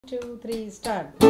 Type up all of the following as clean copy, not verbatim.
2, 3, start.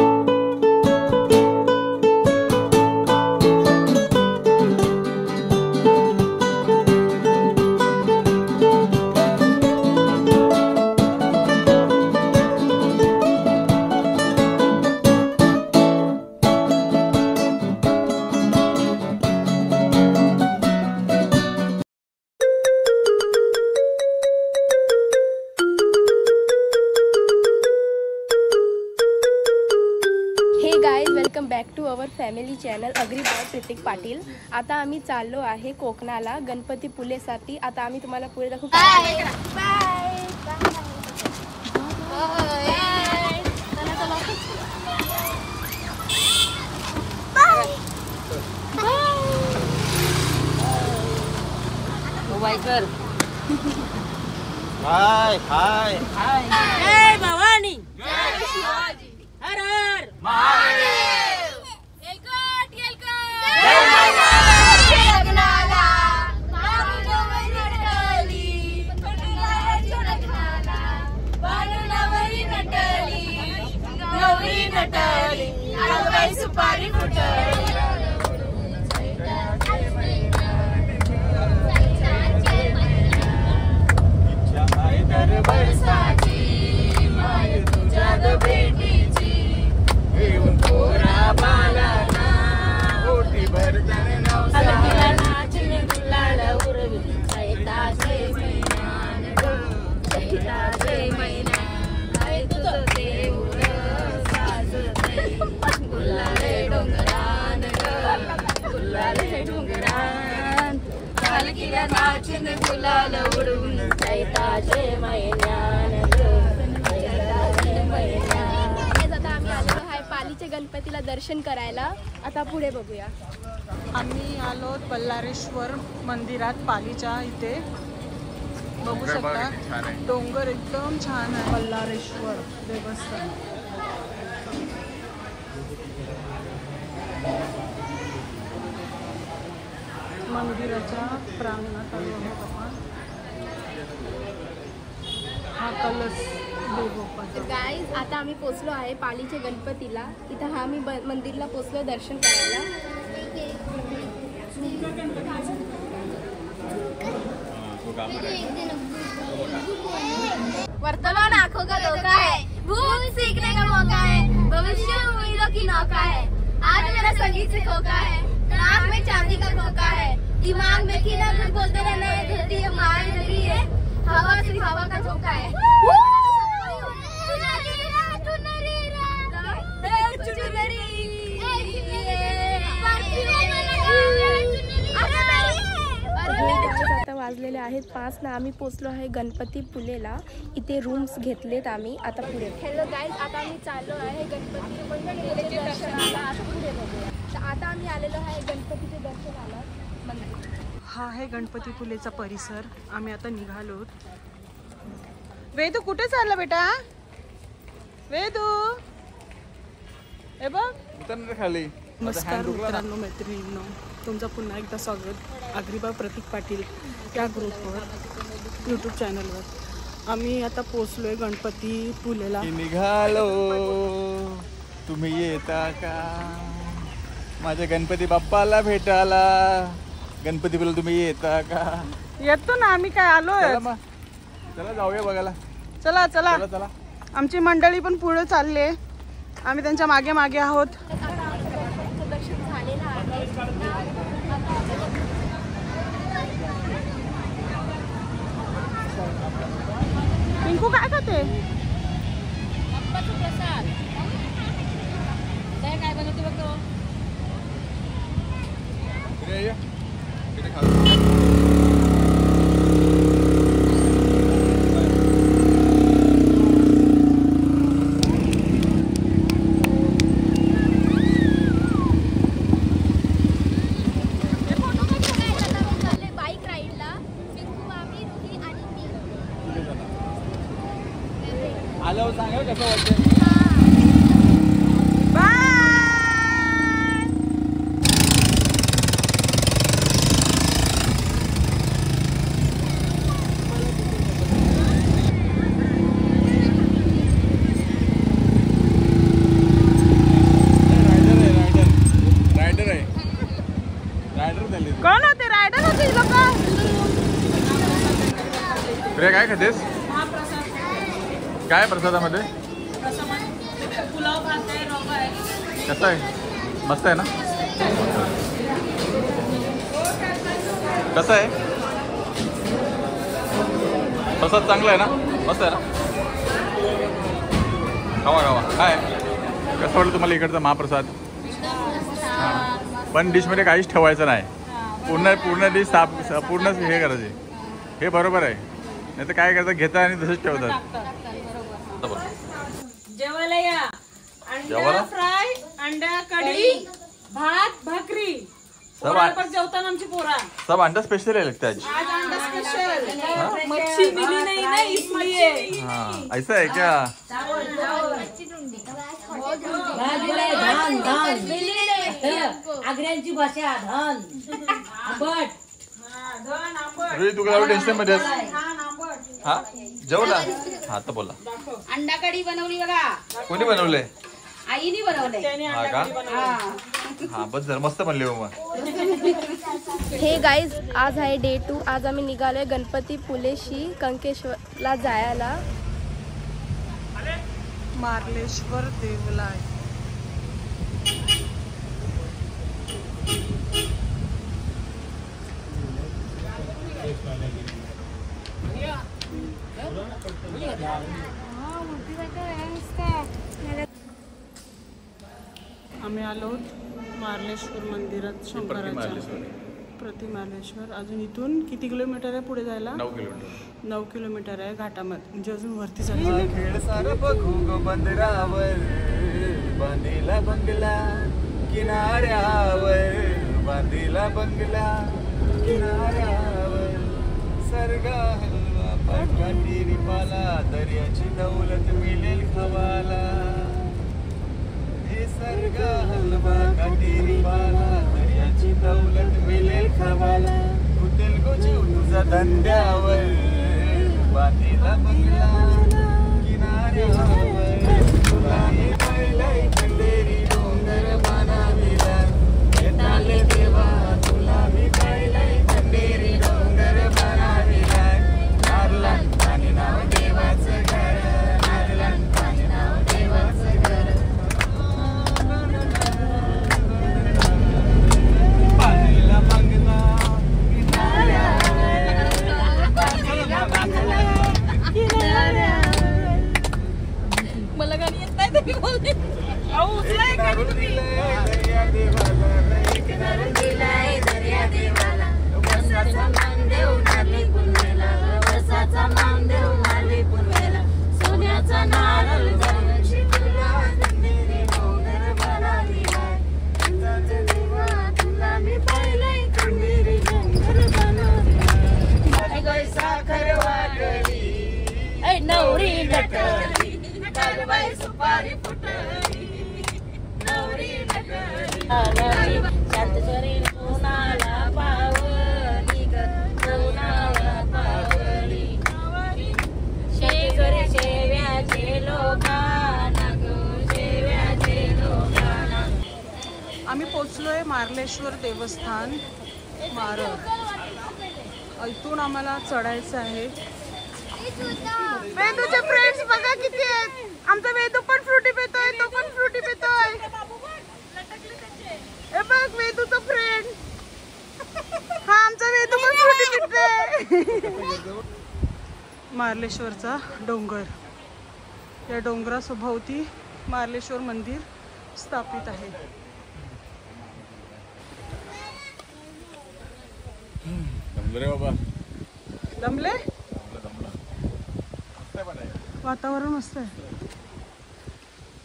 Welcome back to our family channel Agri by Pratik Patil. आता आम्ही चाललो आहे कोकणाला गणपतीपुलेसाठी। आता आम्ही तुम्हाला पुढे दाखवू। हाय हाय हाय जय भवानी जय शिवाजी हर हर महादेव येलकट येलकट जय माता लग्नाला बाबू नवरी नटली लग्नाला बाबू नवरी नटली आगबाई सुपारी फुटली बरसाची माय तुझ्या ग भेटीची येऊन पोरा बालाना ओटी भरतन नवसाला नाचन गुलाल उरवी चैताचे महिन्यान ग चैताचे महिन्यान काय तुझं देऊळ साजते गुलाले डोंगरान ग गुलाले डोंगरान पालखीला नाचन गुलाल उडवून चैताचे महिन्यान चैताचे महिन्यान। आता आम्ही आलेलो आहे पालीच्या गणपतीला दर्शन करायला। आता पुढे बघूया। आम्ही आलो बल्लारेश्वर मंदिरात पालीच्या इथे बघू शकता डोंगर एकदम छान आहे। बल्लारेश्वर देवस्थान मंदिराच्या प्रांगणात आलो आहोत आपण। हा कलश देवबाप्पाचा। गाईज आता आम्ही पोचलो आहे पालीच्या गणपतीला। इथं आम्ही मंदिरला पोचलो दर्शन करायला। वर्तमान आंखों का धोखा है, भूल सीखने का मौका है, भविष्य उम्मीदों की नौका है। आज मेरा संगीत से खोका है, नाक में चांदी का खोका है, दिमाग में खीरा कुछ बोलते रहना है, धरती है मार लगी है, हवा सिर्फ हवा का झोंका है। आता वाजलेले आहेत 5 ना। आम्ही पोचलो आहे गणपतीपुलेला। इथे रूम्स घेतलेत आम्ही। आता पुढे हॅलो गाईज, आता आम्ही चाललो आहे गणपतीपुलेच्या दर्शनाला। आता पुढे बघूया। तर आता आम्ही आलेलो आहे गणपतीचे दर्शनाला मंदिर। हा आहे गणपतीपुलेचा परिसर। आम्ही आता निघालो। वेदू कुठे चालला बेटा? वेदू हे बघ उतर खाली। नमस्कार मित्रांनो मैत्रिणींनो, तुमचं पुन्हा एकदा स्वागत अग्रीबा प्रतीक पाटील या ग्रुपवर यूट्यूब चॅनलवर। आम्ही आता पोचलोय गणपतीपुलेला। निघालो तुम्ही येता का माझ्या गणपती बाप्पाला भेटायला? गणपतीपुला तुम्ही येता का? येतो ना आम्ही, काय आलोय। चला जाऊया बघायला। चला चला चला चला। आमची मंडळी पण पुढे चालले, आम्ही त्यांच्या मागे मागे आहोत। दर्शन झालेलं आहे। पिंकू काय खाते? प्रसाद काय बनवते बघ तो। इकडे ये, इकडे खाली। बाईक राईडला पिंकू, आम्ही, रुही आणि मी। खातेस? महाप्रसाद काय प्रसादामध्ये? पुलाव भात आहे, रवा आहे. कसं आहे? मस्त आहे ना? कसं आहे प्रसाद? चांगला आहे ना? मस्त आहे ना? खावा खावा. काय कसं वाटलं तुम्हाला इकडचा महाप्रसाद? पण डिशमध्ये काहीच ठेवायचं नाही. पूर्ण डिश साफ पूर्ण हे करायचे. हे बरोबर आहे. नाही तर काय करतात, घेतात आणि तसंच ठेवतात. जेवायला या. जेवायला? अंडा फ्राय, अंडा कढी, भात, भाकरी. पोरापर जेवताना आमची पोरा. सब अंडा स्पेशल आहे लगता है आज. आज अंडा स्पेशल. मच्छी मिली नहीं ना इसलिए. हाँ ऐसा है क्या? आग्र्यांची भाषा धन आंबट. धन आंबट. रोहित तू काय टेन्शन मध्ये आहेस? छान आंबट. हा जेवला? हा तर बोला. अंडा कढी बनवली बघा. कोणी बनवलंय? आईने बनवलंय. त्याने हा अंडा का? कढी बनवली. हा बस जर मस्त बनले हो मग. हे गाईज आज आहे डे 2. आज आम्ही निघालोय गणपतीपुलेशी कंकेश्वरला जायला. मार्लेश्वर देवलाय. आम्ही आलो मार्लेश्वर मंदिरात शंकराच्या. प्रतिमार्लेश्वर. अजून इथून किती किलोमीटर आहे पुढे जायला? 9 किलोमीटर. 9 किलोमीटर आहे घाटामध्ये. म्हणजे अजून वरती जायचं. खेळ सारं बघू ग बंदरावर, बांधीला बंगला किनाऱ्यावर, बांधीला बंगला किनाऱ्यावर. सरगा हलवा पाठी रिपाला, दर्याची दौलत मिळेल खवाला. हे सरगा हलवा काठी रिपाला, दर्याची दौलत मिळेल खवाला. तू तेलगू जीव तुझा धंद्यावर, बांधीला बंगला किनाऱ्यावर. तुला हे पाहिलंय खंडेरी डोंगर बनाविला, येताले देवा तुला मी पाहिलंय खंडेरी डोंगर बनाविला. नारला आणि नाव देवाचं घर, नारला आणि नाव देवाचं घर. पाणीला बंगला मला गाणी येत नाही तुम्ही बोलते. दर्या देवाला वर्षाचा मान देऊ नारळी पुनवेला, वर्षाचा मान देऊ नारळी पुनवेला. सोन्याचा नारळ दरवर्षी तुला खंडेरी डोंगर बनाविलाय. देवा तुला मी पाहिलंय खंडेरी डोंगर बनाविलाय. साखर वाटली नवरी नटली, बाई सुपारी फुटली, नवरी नटली. शांतेश्वरी कोणाला पावली ग, कोणाला पावली. शेवरी शेव्याचे लोकांना ग, शेव्याचे लोकांना. आम्ही पोचलोय मार्लेश्वर देवस्थान मारळ. इथून आम्हाला चढायचं आहे. वेदूचे फ्रेंड्स बघा किती आहेत. आमचा वेदू पण फ्रुटी पितोय, तो पण फ्रुटी पितोय. हे बघ वेदूचा फ्रेंड. हा आमचा वेदू पण फ्रुटी पितोय. मार्लेश्वरचा डोंगर. या डोंगरासोभोवती मार्लेश्वर मंदिर स्थापित आहे. जमलं रे बाबा. दमले? वातावरण मस्त आहे.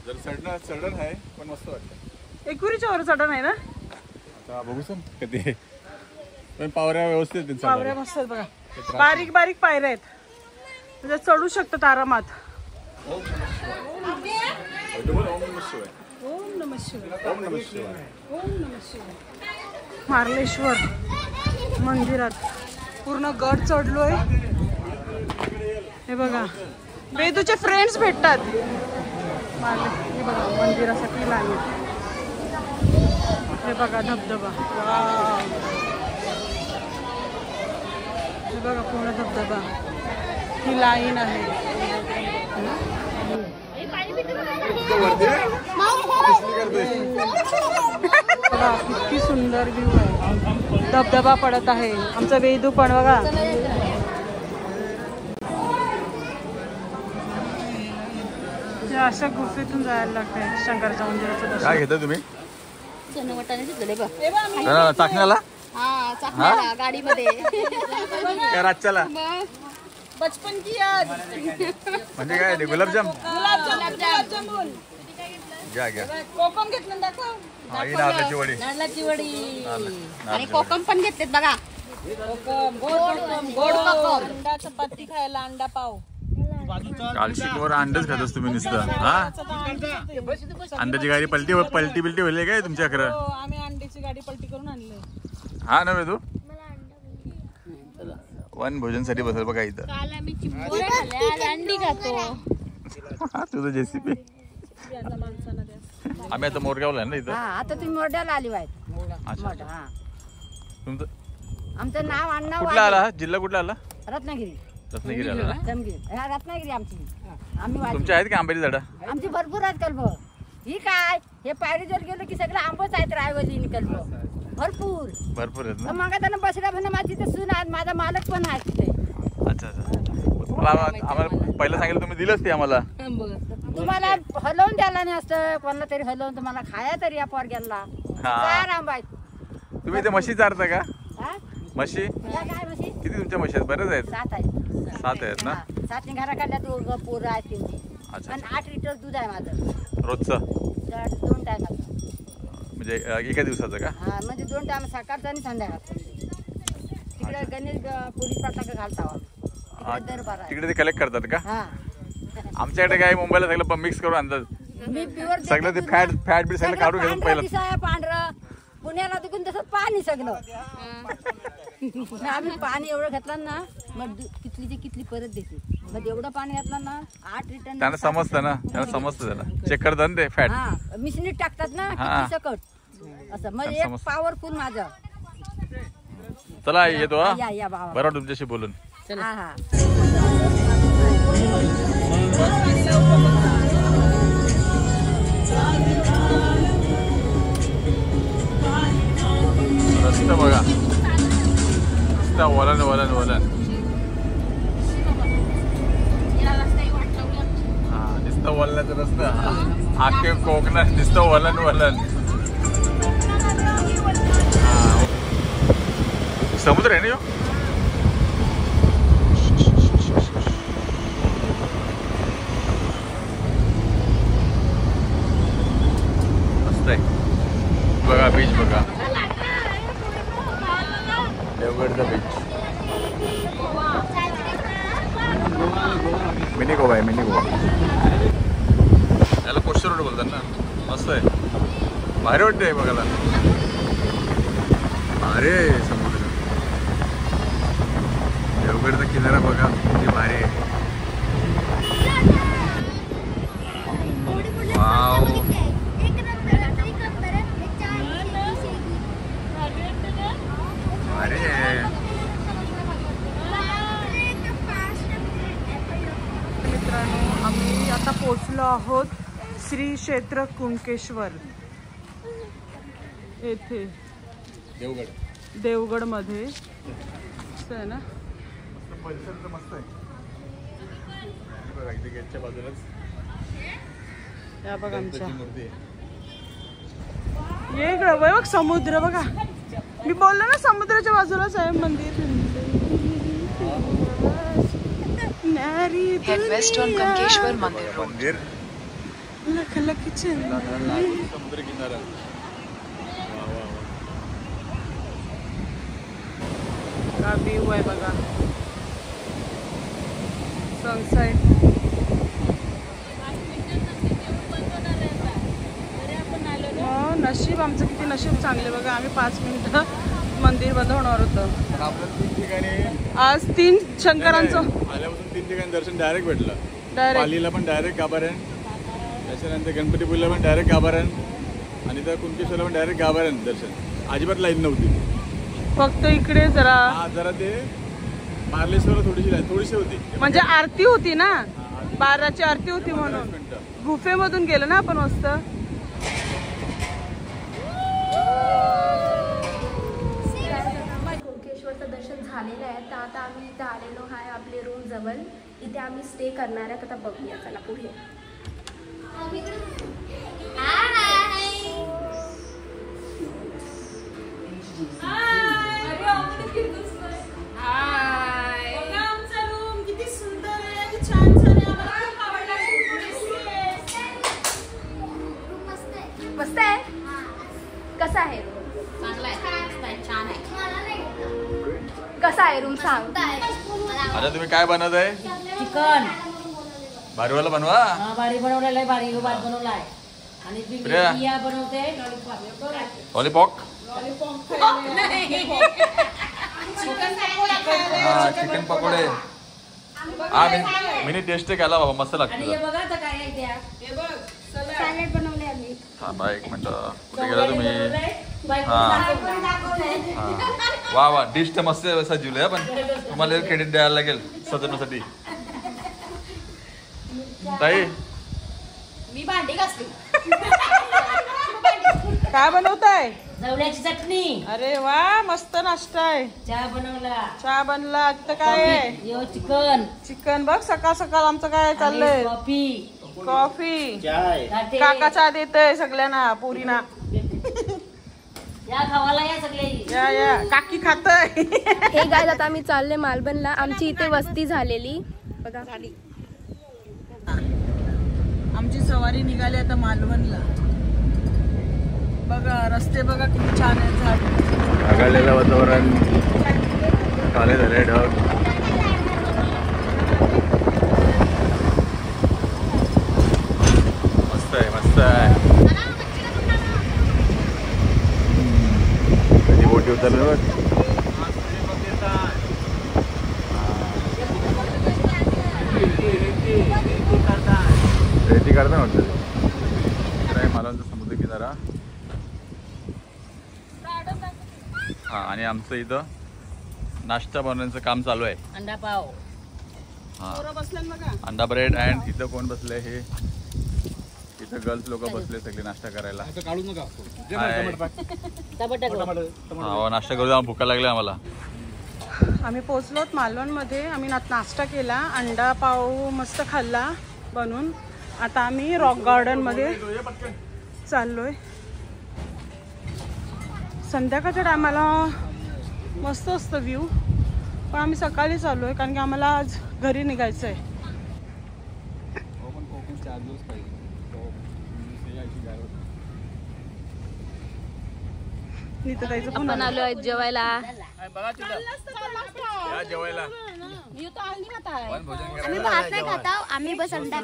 जर चढण आहे पण मस्त वाटतं. एकविरीच्या वर चढण आहे ना? आता बघू सर कधी आहे. पण पावऱ्या व्यवस्थित आहेत त्यांच्या. पावऱ्या मस्त आहेत बघा. बारीक बारीक पायऱ्या आहेत. म्हणजे चढू शकतात आरामात. ओम नमः शिवाय. ओम नमः शिवाय. ओम नमः शिवाय. ओम नमः शिवाय. मार्लेश्वर मंदिरात पूर्ण गड चढलोय. हे बघा वेदूचे फ्रेंड्स भेटतात. हे बघा मंदिरासाठी लाईन. हे बघा धबधबा. हे बघा पूर्ण धबधबा. ही लाईन आहे. बघा किती सुंदर व्ह्यू आहे. धबधबा पडत आहे. आमचा वेदू पण बघा. अशा गुफेतून जायला लागतंय शंकराच्या मंदिराचं दर्शन. काय घेता तुम्ही बघ चाकण्याला हा चाकण्याला गाडीमध्ये काय रातच्याला बचपन की याद. म्हणजे काय गुलाबजाम गुलाबजामुन घ्या घ्या. कोकम घेतलं दाखव. हा ही नारळाची वडी. नारळाची वडी नारळाची आणि कोकम पण घेतलेत बघा. कोकम गोड कोकम. अंडा चपाती खायला अंडा पाव. कालशिकवर अंडच खातोस तुम्ही नुसतं. हा अंड्याची गाडी पलटी बिलटी होईल काय तुमच्या अकरा. आम्ही अंड्याची गाडी पलटी करून आणली. हा नव्हे तू वन भोजनसाठी बसल बघा इथं. काल आम्ही चिंबोरे खाल्ले आज अंडी खातो. तुझं जेसीपी. आम्ही आता मोरगावला आहे ना इथं. आता तुम्ही मोरड्याला आली वाईट. अच्छा तुमचं आमचं नाव अण्णा कुठला आला जिल्हा कुठला आला. रत्नागिरी. रत्नागिरी आला ना. जमगिरी रत्नागिरी आमची. आम्ही वाली. तुमच्या आहेत का आंब्याची झाडं. आमची भरपूर आहेत कल्प. ही काय हे पायरी जर गेलो की सगळं आंबच आहेत रायवली कल्प भरपूर आहेत ना. मग त्यांना बसल्या पण माझी तिथे सून आहेत. माझा मालक पण आहे तिथे. अच्छा तुम्हाला आम्हाला पहिलं सांगितलं तुम्ही दिलंच ते आम्हाला. तुम्हाला हलवून द्यायला नाही असतं. कोणाला तरी हलवून तुम्हाला खाया तरी या पोरग्याला. चार आंबा आहेत. तुम्ही इथे म्हशी चारता का. हा? म्हशी या काय म्हशी किती तुमच्या म्हशी आहेत. बरेच आहेत. 7 आहेत. 7 आहेत ना. 7 घरा काढल्या दोघं पोरं आहेत त्यांची. अच्छा आणि 8 लिटर दूध आहे माझं रोजचं 2 टायमाचं. म्हणजे एका दिवसाचं का. हा म्हणजे 2 टाइम सकाळचं आणि संध्याकाळचं. तिकडे गणेश पोलीस पाटला घालता तिकडे दरबार आहे. तिकडे ते कलेक्ट करतात का. हा आमच्याकडे काय मुंबईला सगळं मिक्स करून आणतात. मी प्युअर सगळं ते फॅट बीट सगळं काढून घेतात पहिलं. पांढरं पुण्याला तिकून तसं पाणी सगळं. आम्ही पाणी एवढं घेतलं ना मग कितली परत देते. मग एवढं पाणी घातलं ना 8 लिटर. त्यांना समजतं ना. त्यांना समजतं त्याला चेक करतात ना ते फॅट. हा मिशनीत टाकतात ना हा. किती सकट असं म्हणजे एक पॉवरफुल माझं. चला येतो हा. या बाबा. बरोबर तुमच्याशी बोलून. हा हा रस्ता बघा. रस्ता वलन वलन वलन. हा नुसतं वलनाचा रस्ता. आखे कोकणात नुसतं वलन वलन. समुद्र आहे ना ह्यो. मस्त आहे बघा. बीच बघा. देवगडचा बीच. मिनी गोवा आहे. मिनी गोवा याला कोस्टर रोड बोलतात ना. मस्त आहे. भारी वाटते बघायला. भारी आहे समुद्र. देवगडचा किनारा बघा किती भारी आहे. वाव. भारी आहे. मित्रांनो आम्ही आता पोचलो आहोत श्री क्षेत्र कुणकेश्वर येथे देवगड मध्ये. आहे ना परिसर तर मस्त आहे. बघा इथे गेटच्या बाजूलाच या बघा आमच्या मूर्ती आहे. ये इकडं बघ समुद्र बघा. मी बोललो ना समुद्राच्या बाजूलाच आहे मंदिर. मंदिर लख लख समुद्र किनारा. का व्ह्यू आहे बघा. सनसेट. नशीब आमचं किती नशीब चांगले बघा. आम्ही 5 मिनिटं मंदिर बंद होणार होतं. आपल्याला 3 ठिकाणी आज 3 शंकरांचं आल्यापासून 3 ठिकाणी दर्शन डायरेक्ट भेटलं. डायरेक्ट पालीला पण डायरेक्ट गाभारण. त्याच्यानंतर गणपतीपुळेला पण डायरेक्ट गाभारण. आणि त्या कुणकेश्वरला पण डायरेक्ट गाभारण दर्शन. अजिबात लाईन नव्हती. फक्त इकडे जरा हा जरा ते मार्लेश्वर थोडीशी होती. म्हणजे आरती होती ना, 12ची आरती होती म्हणून गुफेमधून गेलो ना आपण मस्त. कोकेश्वरचं दर्शन झालेलं आहे, तर आता आम्ही इथे आलेलो आहे आपले रूम जवळ. इथे आम्ही स्टे करणार आहे. आता बघूया, चला पुढे. मस्त आहे. कसा आहे रूम? छान आहे. कसा आहे रूम सांग. आता तुम्ही काय बनवत आहे? चिकन भारीवाला बनवा. भारी बनवलेलं आहे, भारी भात बनवला आहे. आणि प्रिया. बिया बनवते लॉलीपॉप. हा चिकन पकोडे. हा मी टेस्ट केला बाबा, मस्त आणि हे लागतं. बघा आता काय आहे त्या. सॅलेड बनवले आम्ही. थांबा एक मिनिट, कुठे गेला तुम्ही? हा. वा वा, डिश तर मस्त सजवली आहे, पण तुम्हाला क्रेडिट द्यायला लागेल सजवण्यासाठी. ताई मी भांडी घासली. काय बनवताय? जवळ्याची चटणी. अरे वा, मस्त नाश्ता आहे. चहा बनवला. चहा बनला. तिथं काय आहे? यो चिकन. चिकन. बघ सकाळ सकाळ आमचं काय चाललंय. कॉफी. कॉफी. लाटे. काका चहा देतय सगळ्यांना, पोरीना. या खावाला या सगळे. या या, काकी खातय. हे गाईज, आता आम्ही चालले मालवणला. आमची इथे वस्ती झालेली बघा. आमची सवारी निघाली आता मालवणला. बघा रस्ते बघा किती छान आहेत. झाड, ढगाळलेलं वातावरण, काळे झाले ढग. मस्त आहे, मस्त आहे. कधी बोटी उतरले बघ. रेती काढता वाटतं. मालवणचा समुद्र किनारा. हा, आणि आमचं इथं नाश्ता बनवण्याचं काम चालू आहे. अंडा पाव. हा, बसल्यात बघा. अंडा ब्रेड. अँड इथं कोण बसले? हे इथं गर्ल्स लोक बसले सगळे नाश्ता करायला. हा, नाश्ता करू, भुका लागल्या आम्हाला. आम्ही पोचलोत मालवणमध्ये. आम्ही नाश्ता केला, अंडा पाव मस्त खाल्ला बनवून. आता आम्ही रॉक गार्डन मध्ये चाललोय. संध्याकाळच्या टायमाला मस्त असतं व्ह्यू, पण आम्ही सकाळी चाललोय कारण की आम्हाला आज घरी निघायचं आहे. आपण आलोय जेवायला. जेवायला आम्ही भात नाही खाता, आम्ही बस अंडा.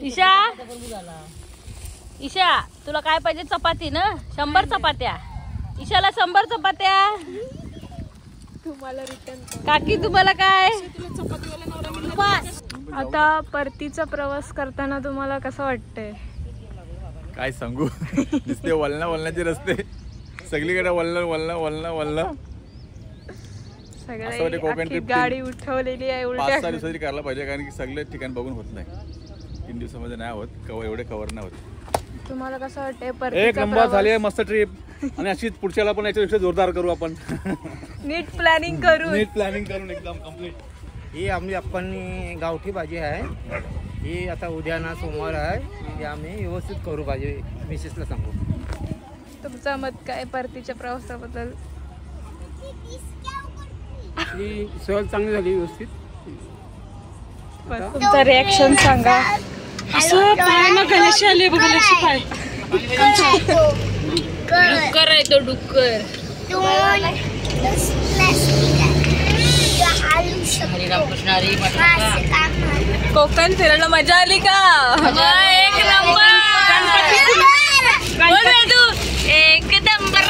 ईशा, ईशा तुला काय पाहिजे? चपाती ना? 100 चपात्या. ईशाला 100 चपात्या. तुम्हाला रिटर्न. काकी तुम्हाला काय? आता परतीचा प्रवास करताना तुम्हाला कसं वाटतंय? काय सांगू, नुसते वळणाचे रस्ते, सगळीकडे वळणं. सगळे अख्खी गाडी उठवलेली आहे 5-6 दिवसाची करायला पाहिजे, कारण की सगळे ठिकाण बघून होत नाही. 3 दिवसामध्ये नाही होत, एवढे कव्हर नाही होत. तुम्हाला कसं वाटतंय? एक नंबर झाली आहे, मस्त ट्रिप. आणि अशीच पुढच्याला पण याच्यापेक्षा जोरदार करू आपण. नीट प्लॅनिंग करू. एकदम कम्प्लीट. ही आपण गावठी भाजी आहे. ही आता उद्या ना सोमवार आहे, ही आम्ही व्यवस्थित करू पाहिजे. मिसेसला सांगू. तुमचं मत काय परतीच्या प्रवासाबद्दल? ही सहल चांगली झाली व्यवस्थित. तुमचं रिॲक्शन सांगा. असं पाय ना गणेश आले बघा. लक्ष पाय डुक्कर आहे तो, डुक्कर. कोकण फिरायला मजा आली का? एक नंबर. एक नंबर.